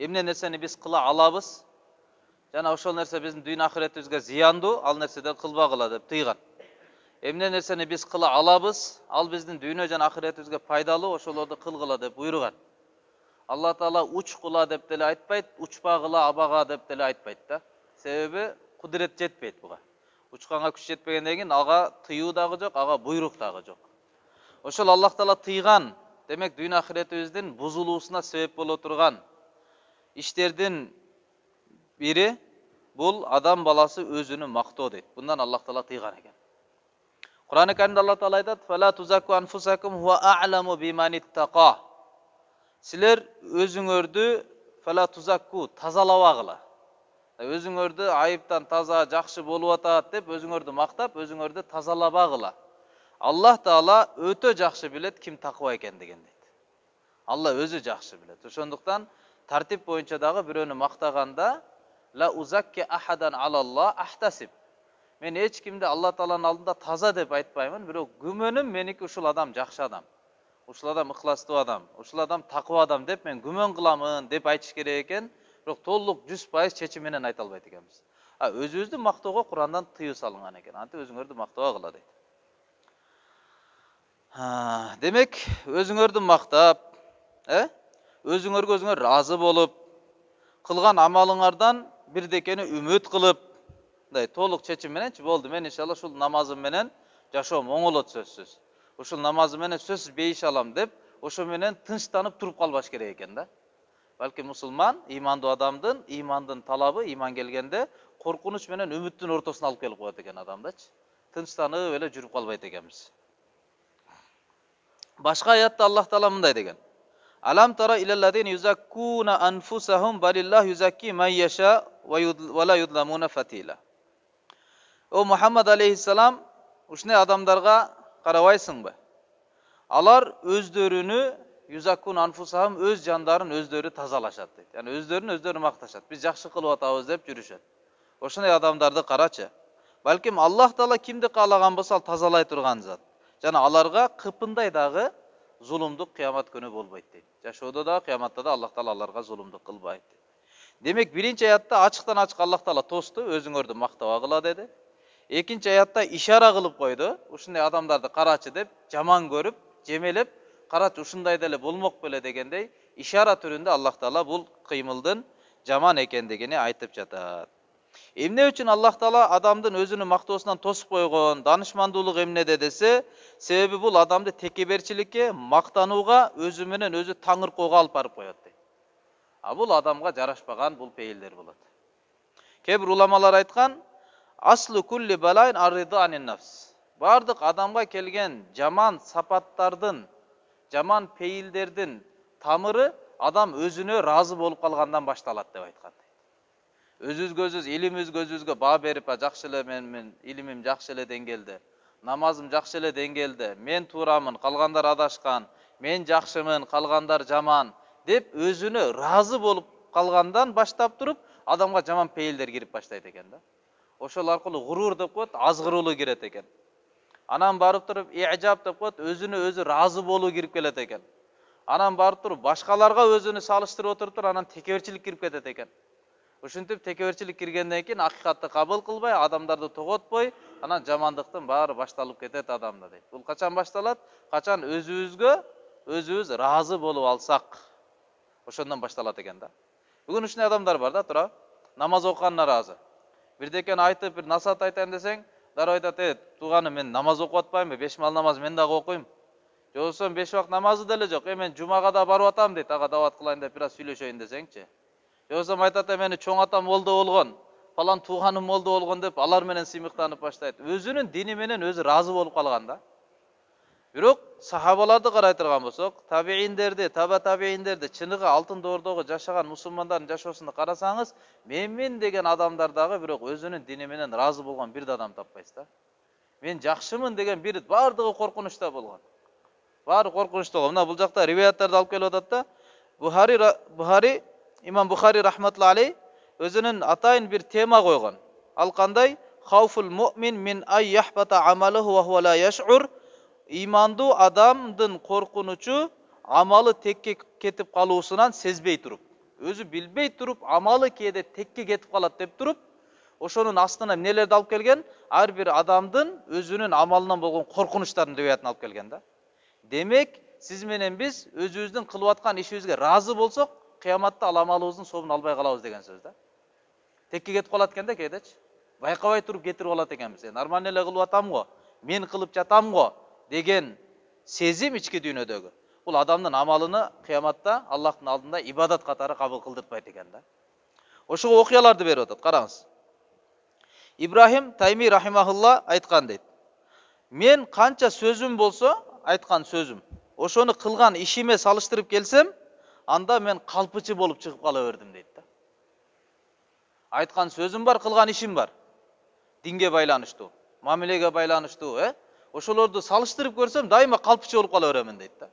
эмне нерсени биз кыла алабыз, жана ошол нерсе биздин дүйнө ахиретибизге зыяндуу, ал нерседен кылбагыла деп тыйган. Эмне нерсени биз кыла алабыз, ал биздин дүйнө жана ахиретибизге пайдалуу, ошолорду кылгыла деп буйруган. Алла Таала учкула деп деле айтпайт, учпагыла абага деп деле айтпайт да. Себеби кудурет жетпейт буга. Учканга күч жетпегенден кийин ага тыюу дагы жок, ага буйрук дагы жок. Ошол Аллах Таала тыйган, демек дүйнө ахиретибиздин бузулуусуна себеп боло турган иштердин бири бул адам баласы өзүнү мактоо дейт. Bundan Аллах Таала тыйган экен. Кур'ан-ы Каримде Аллах Таала айтат: "Фала тузаку анфусакум хуа а'ламу биман иттаqa." Силер өзүңөрдү фала тузаку тазалабагыла. Өзүңөрдү айыптан таза, жакшы болуп атат деп өзүңөрдү мактап, өзүңөрдү тазалабагыла. Аллах Таала өтө жакшы билет ким такыба экендигин дейт. Алла өзү жакшы билет. Ошондуктан тартип боюнча дагы бирөөнү мактаганда ла узакки ахадан алалла ахтасиб. Мен эч кимди Алла Тааланын алдында таза деп айтпаймын, бирок күмөнүм меники ушул адам жакшы адам. Ушул адам ыхластуу адам, ушул адам такыба адам деп мен күмөн кыламын деп айтыш керек экен, бирок толук 100% чечим менен айта албайт экенбиз. Өзүбүздү мактоого Курандан тыюу салынган экен. Антип өзүңөрдү мактабагыла дейт. Демек, өзүңөрдү мактап, өзүңөргө өзүңөр разы болуп, кылган амалыңардан бирдекени үмүт кылып, толук чечим мененчи болду. Мен иншалла ушул намазым менен жашоом оңолот сөзсүз. Ушул намазым менен сөзсүз бейиш алам деп, ошо менен тынчтанып туруп калбаш керек экен да. Балки мусулман, имандуу адамдын имандын талабы, иман келгенде коркунуч менен үмүттүн ортосуна алып келип коет экен адамдачы. Тынчтанып эле жүрүп калбайт экенбиз. Башка аятта Аллах Таала мындай деген: "Алам тара илаллазина юзаккуна анфусахум балиллах юзакки ман яша ва ла юдламуна фатила." О Мухаммад алейхиссалам, ушундай адамдарга карабайсыңбы? Алар өздөрүнү юзаккун анфусахум, өз жандарын өздөрү тазалашат дейт. Яны өздөрүн өздөрү макташат. Биз жакшы кылып атабыз деп жүрүшөт. Ошондой адамдарды карачы. Балким Аллах Таала кимди каалаган болсо ал тазалай турган зат. Жана аларга кыпындай дагы зулумдук кыямат күнү болбойт дейт. Жашоодо да, кыяматта да Аллах Таала аларга зулумдук кылбайт дейт. Демек, биринчи аятта ачыктан ачык Аллах Таала тосту, өзүңөрдү мактабагыла деди. Экинчи аятта ишара кылып койду, ушундай адамдарды карачы деп, жаман көрүп, жемелеп, карачы ушундай деле болмок беле дегендей ишара түрүндө Аллах Таала бул кыймылдын жаман экендигини айтып жатат. Эмне үчүн Аллах Таала адамдын өзүнүн мактоосунан тосуп койгон, данышмандуулук эмнеде десе, себеби бул адамды текеберчиликке, мактанууга, өзү менен өзү таңыркоого алып барып коет дейт. Бул адамга жарашпаган бул пейилдер болот. Кээ бир уламалар айткан: "Аслу кулли балайн аррида анин нафс." Бардык адамга келген жаман сапаттардын, жаман пейилдердин тамыры адам өзүнө разы болуп калгандан башталат деп айткан. Өзүбүзгө илимибизге өзүбүзгө баа берип, жакшы эле мен илимим жакшы эле деңгээлде, намазым жакшы эле деңгээлде, мен туурамын, калгандар адашкан, мен жакшымын, калгандар жаман деп өзүнө разы болуп калгандан баштап туруп адамга жаман пейилдер кирип баштайт экен да. Ошол аркылуу гурур деп коет, азгыруулуу кирет экен. Анан барып туруп иъжаб деп коет, өзүнө өзү разы болуу кирип келет экен. Анан барып туруп башкаларга өзүнү салыштырып отуруп анан текеберчилик кирип кетет экен. Ушинтип текеберчилик киргенден кийин акыйкатты кабыл кылбай, адамдарды тоготпой, анан жамандыктын баары башталып кетет адамда дейт. Бул качан башталат? Качан өзүбүзгө өзүбүз разы болуп алсак, ошондон башталат экен да. Бүгүн ушундай адамдар бар да, тура намаз окуганына разы. Бирдекени айтып, бир насаат айтайын десең, дароо айтат: "Тууганым, мен намаз окуп атпаймынбы? 5 мал намаз мен дагы окуйм. Же болбосо 5 убак намазы деле жок. Мен жумага да барып атам" дейт. Ага дават кылайын деп бир аз сүйлөшөйүн десеңчи. Же болбосо айтат: "Мени чоң атам молдо болгон, фалан тууганым молдо болгон" деп алар менен сыймыктанып баштайт. Өзүнүн дини менен өзү разы болуп калган да. Бирок сахабаларды карай турган болсок, табииндерди, таба табииндерди, чыныгы алтын доордогу жашаган мусулмандардын жашоосунду карасаңыз, менмин деген адамдар дагы бирок өзүнүн дини менен разы болгон бир да адам таппайсыз да. Мен жакшымын деген бир бардыгы коркунучта болгон. Баары коркунучта болгон. Мына бул жакта риваяттарды алып келип атат да. Имам Бухари рахматуллахи алейх өзүнүн атайын бир тема койгон. Ал кандай? Хауфул муъмин мин ай яхбата амалуху ва хува ла яш'ур. Имандуу адамдын коркунучу амалы текке кетип калуусунан сезбей туруп. өзү билбей туруп амалы кээде текке кетип калат деп туруп, ошонун астына эмнелерди алып келген? Ар бир адамдын өзүнүн амалынан болгон коркунучтарын дөбөятын алып келген да. Демек, сиз менен биз өзүбүздүн кылып аткан ишибизге разы болсок, кыяматта ал амалыбыздын сообун албай калабыз деген сөз да. Текке кетип калат экен да кээдечи. Байкабай туруп кетирип алат экенбиз. Нормально эле кылып атам го, мен кылып жатам го деген сезим ички дүйнөдөгү. Бул адамдын амалыны кыяматта Аллахтын алдында ибадат катары кабыл кылдыртпайт экен да. Ошого окуяларды берип атат. Караңыз. Ибрахим Тайми рахимахулла айткан дейт. Мен канча сөзүм болсо, айткан сөзүм, ошону кылган ишиме салыштырып келсем, анда мен калпычы болуп чыгып кала бердим дейт да. Айткан сөзүм бар, кылган ишим бар. Динге байланыштуу, мамилеге байланыштуу, ошолорду салыштырып көрсөм, дайыма калпычы болуп кала беремин дейт да.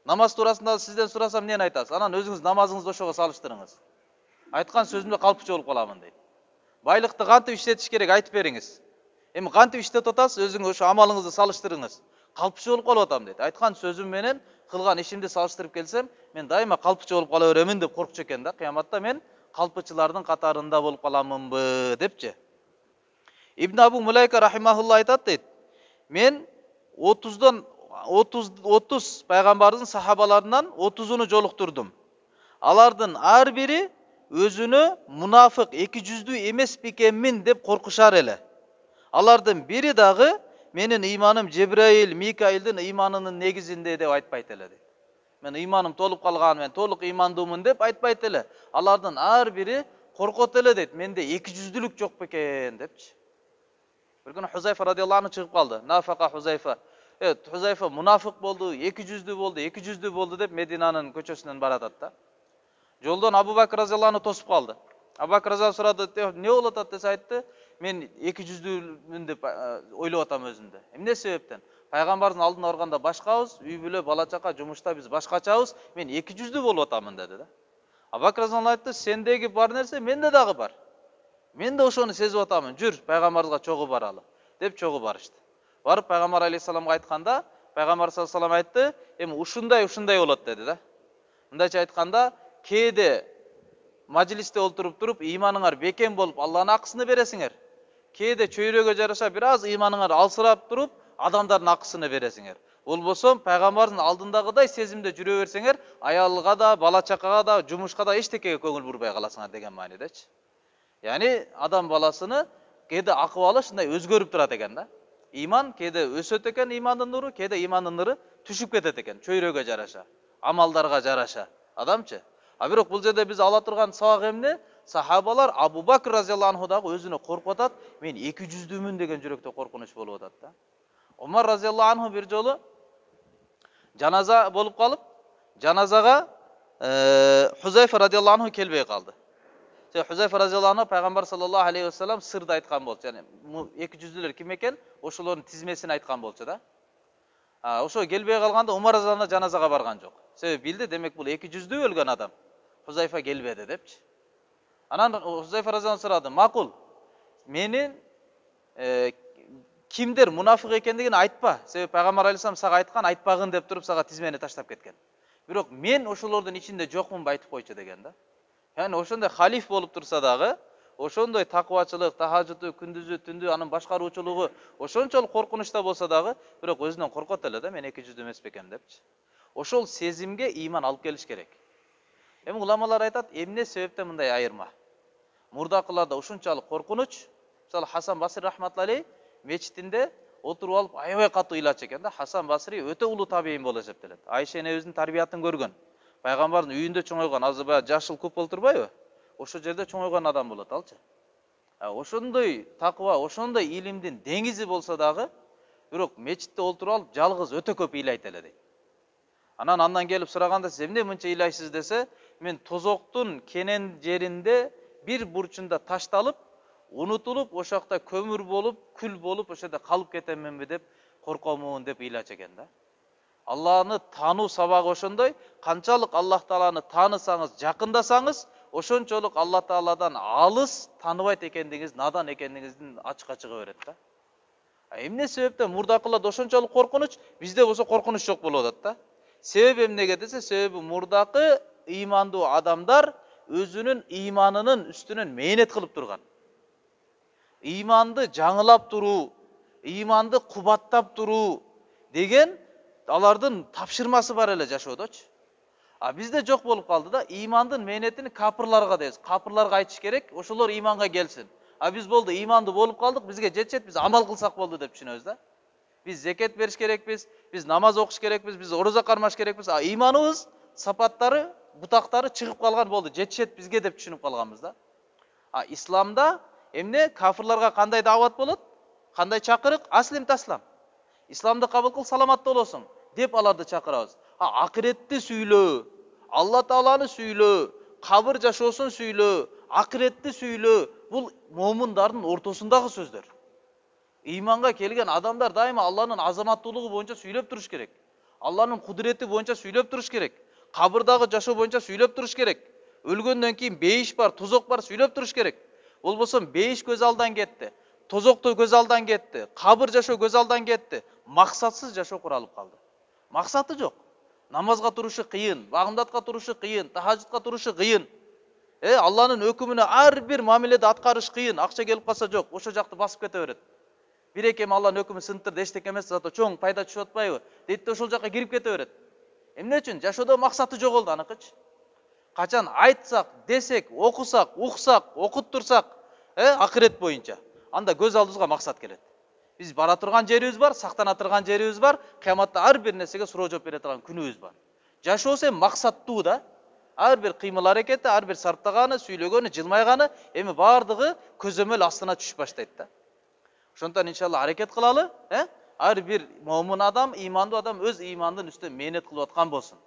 Намаз туурасында сизден сурасам эмнени айтасыз? Анан өзүңүз намазыңызды ошого салыштырыңыз. Айткан сөзүмдө калпычы болуп каламын дейт. Байлыкты кантип иштетиш керек айтып бериңиз. Эми кантип иштетип атасыз? Өзүңүз ошо амалыңызды салыштырыңыз. Калпычы болуп калып атам дейт. Айткан сөзүм менен кылган ишимди салыштырып келсем, мен дайыма калпычы болуп кала беремин деп коркчу экен да. Кыяматта мен калпычылардын катарында болуп каламынбы депчи. Ибн Абу Мулайка рахимахулла айтат дейт. Мен 30 пайгамбардын сахабаларынан 30-уну жолуктурдум. Алардын ар бири өзүнө мунафык, эки жүздүү эмес бекенмин деп коркушар эле. Алардын бири дагы менин ыйманым Жебраил, Микаилдин ыйманынын негизинде деп айтпайт эле дейт. Мен ыйманым толуп калган, мен толук ыймандуумун деп айтпайт эле. Алардын ар бири коркот эле дейт. Менде эки жүздүүлүк жок бекен депчи. Bir gün Huzayfa radıyallahu anh çıkıp kaldı. Nafaka Huzayfa. Evet, Huzayfa münafık boldu, 200'lü boldu, 200'lü boldu deyip Medina'nın köçesinden baratattı. Joldan Abu Bakr radıyallahu anh tosup kaldı. Abu Bakr radıyallahu anh soradı, ne olatat dese aytты, men 200'lümün dep oylap atam özünde. Emne sebepten? Peygamberin aldına barganda başkabız, üy бүлө, bala чака, жумушта biz başkaçabız, men 200'lü bolup atamın dedi de. Abu Bakr radıyallahu anh aytты, sendegi bar nerse, mende dagı bar. Men de ошону сезип атамын. Жүр, пайгамбарга чогуу баралы деп чогуу барышты. Барып пайгамбар алейхиссаламга айтканда, пайгамбар саллаллаху алейхи айтты, эми ушундай болот деди да. Мындайча айтканда, кээде мажлисте олтуруп туруп, ыйманыңар бекем болуп, Аллахтын акысыны бересиңер. Кээде чөйрөгө жараша бир аз ыйманыңар алсырап туруп, адамдардын акысыны бересиңер. Болбосо пайгамбардын алдындагыдай сезимде жүрө берсеңер, аялга да, бала чакага да, жумушка да эчтекеге көңүл бурбай каласыңар деген маанидечи. Yani adam balasını kede akıbalı şunday özgörüp durat eken da. İman kede ösöt eken imanın nuru, kede imanın nuru düşüp ketet eken. Çöyröge jaraşa, amaldarga jaraşa. Adamçı. Birok bul жерде biz ala turgan sabak emne? Sahabalar Abu Bakr radıyallahu anhu da özüne korkup atat. Men 200'lümün degen jürökte korkunuş bolup atat da. Umar radıyallahu anhu bir jolu janaza bolup kalıp, janazaga Huzayfa radıyallahu anhu kelbey kaldı. Huzayfa radıyallahu anh Peygamber sallallahu aleyhi ve sellem sırda aytkan bolчу. Yani 200'lüler kim eken? Oşolorun tizmesini aytkan bolчу da. Oşo gelbey kalganda Umar radıyallahu anh janazaga bargan jok. Sebebi bildi, demek bul 200'lü ölgөн adam. Huzayfa gelbedi depçi. Anan Huzayfa radıyallahu anh soradı. Makul, menin kimdir münafık ekendigini aytpa. Sebebi Peygamber aleyhisselam sağa aytkan, aytpagın dep turup sağa tizmeni taşlap ketken. Birok men oşolordun içinde jokmун aytıp koyçu degen da. Yani oşonday halif bolup tursa dagı, oşonday takvachılık, tahajjudu, kündüzü, tündü, anın başkaruuchuluğu, oşonçoluk korkunuşta bolsa dagı, birok özünden korkot ele da, men 200 emes bekem depçi. Oşol sezimge iman alıp geliş gerek. Эми уламалар айтат, эмне себептен мындай айырма? Мурдакыларда ушунчалык коркунуч, мисалы Хасан Басри рахматуллахи мечитинде отуруп алып аябай катуу ыйлачу экен да. Хасан Басри өтө улуу табиин болуп эсептелет. Айша энебиздин тарбиятын көргөн. Пайгамбардын үйүндө чоңойгон, азыр баягы жашыл көп болуп турбайбы? Ошол жерде чоңойгон адам болот алчы. Ошондой таква, ошондой илимдин деңизи болсо дагы, бирок мечитте отуруп алып жалгыз өтө көп ыйлайт эле дейт. Андан келип сураганда, сиз эмне мынча ыйлайсыз десе, мен тозоктун кенен жеринде бир бурчунда ташталып, унутулуп, ошакта көмүр болуп, күл болуп, ошода калып кетеминби деп коркомун деп ыйлачу экен да. Allah'ını tanuu sabagı ошондой, канчалык Allah Taala'ны tanısаңыз, жакындасаңыз, ошончолук Allah Taala'dan алыс таныбайт экендигиңиз, надан экендигиңиздин ачыкка чыга берет да. Эмне себептен мурдакыларда ошончолук коркунуч, бизде болсо коркунуч жок болуп атат да. Себеби эмнеге десе, себеби мурдакы iymandуу адамдар өзүнүн ыйманынын үстүнөн мээнет кылып турган. Ыйманды жаңылап туруу, ыйманды кубаттап туруу деген алардын тапшырмасы бар эле жашоодочу. А бизде жок болуп калды да, ыймандын мээнетин капырларга дейбиз. Капырларга айтыш керек, ошолор ыйманга келсин. А біз болду, иманды болып қалдық, бізге жетет, біз амал қылсақ болды деп түсінөбүз да. Біз зекет беріш керекпіз, біз намаз оқыш керекпіз, біз ораза кармаш керекпіз. А иманыбыз сапаттары, бутактары чыгып калган болду, жетишет бизге деп түшүнүп калганбыз да. А исламда эмне кафырларга кандай дават болот? Кандай чакырык? Аслим таслам. Исламды кабыл кыл, саламатта болосуң деп аларды чакырабыз. А акыретти сүйлөө, Алла Тааланы сүйлөө, кабыр жашоосун сүйлөө, акыретти сүйлөө, бул момундардын ортосундагы сөздөр. Ыйманга келген адамдар дайыма Алланын азаматтуулугу боюнча сүйлөп туруш керек. Алланын кудурети боюнча сүйлөп туруш керек. Кабырдагы жашоо боюнча сүйлөп туруш керек. Өлгөндөн кийин бейиш бар, тозок бар, сүйлөп туруш керек. Болбосо бейиш көз алдан кетти, тозокто көз алдан кетти, кабыр жашоо көз алдан кетти. Максатсыз жашоо куралып калды. Максаты жок. Намазга турушу кыйын, багымдатка турушу кыйын, тахажжудка турушу кыйын. Алланын өкүмүнө ар бир мамиледе аткарыш кыйын, акча келип калса жок, ошо жакты басып кете берет. Бир эки Алланын өкүмү сынтырды, эчтеке эмес, зато чоң пайда түшүп атпайбы? Дейт да ошол жакка кирип кете берет. Эмне үчүн? Жашоодо максаты жоголду аныкычы. Качан айтсак, десек, окусак, уксак, окуттурсак, акырет боюнча, анда көз алдыбызга максат келет. Биз бара турган жерибиз бар, сактана турган жерибиз бар, кыяматта ар бир нерсеге суроо жооп бере турган күнүбүз бар. Жашоосу максаттуу да. Ар бир кыймыл аракети, ар бир сарптаганы, сүйлөгөнү, жылмайганы эми бардыгы көзөмөл астына түшүп баштайт да. Ошондон иншалла аракет кылалы, ар бир момун адам, ыймандуу адам өз ыймандын үстүнө мээнет кылып аткан болсун.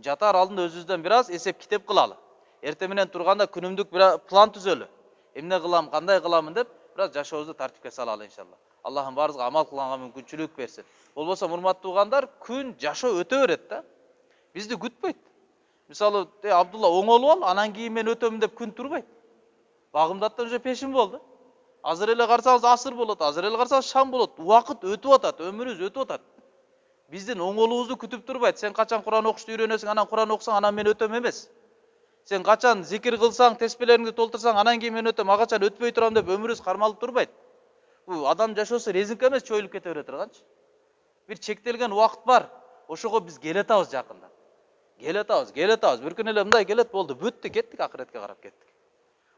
Жатар алдында өзүбүздөн бир аз эсеп китеп кылалы. Эртең менен турганда күнүмдүк бир план түзөлү. Эмне кылам, кандай кыламын деп бир аз жашообузду тартипке салалы иншалла. Аллахым баарыбызга амал кылганга мүмкүнчүлүк берсин. Болбосо урматтуу угандар, күн жашоо өтө берет да. Бизди күтпөйт. Мисалы, Абдулла оңолуп ал, анан кийин мен өтөмүн деп күн турбайт. Багымдаттан уже пешин болду. Азыр эле карасаңыз асыр болот, азыр эле карасаңыз шам болот. Убакыт өтүп атат, өмүрүбүз өтүп атат. Биздин оңолуубузду күтүп турбайт. Сен качан Куран окушты үйрөнөсүң, анан Куран окусаң, анан мен өтөм эмес. Сен качан зикир кылсаң, теспелериңди толтурсаң, анан кийин мен өтөм, ага качан өтпөй турам деп өмүрүбүз кармалып турбайт. Бул адам жашоосу резинка эмес, чоюлуп кете бере турганчы. Бир чектелген убакыт бар. Ошого биз келетабыз жакында. Келетабыз. Бир күн эле мындай келет, болду, бүттү, кеттик, акыретке карап кеттик.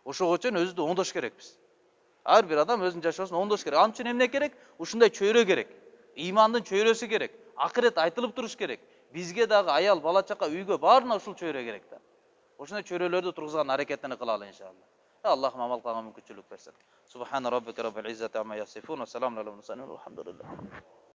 Ошого үчүн өзүбүздү оңдош керекпиз. Ар бир адам өзүнүн жашоосун оңдош керек. Ал үчүн эмне керек? Ушундай чөйрө керек. Ыймандын чөйрөсү керек. Акырет айтылып туруш керек. Бизге дагы аял, бала чака, үйгө баарына ушул чөйрө керек да. Ошондой чөйрөлөрдү тургузган аракетини кылалы иншалла. Аллахым амал кылганга мүмкүнчүлүк берсин. Субхана роббика роббил иззати амма ясифун ва саламун алал мурсалин. Алхамдулилlah.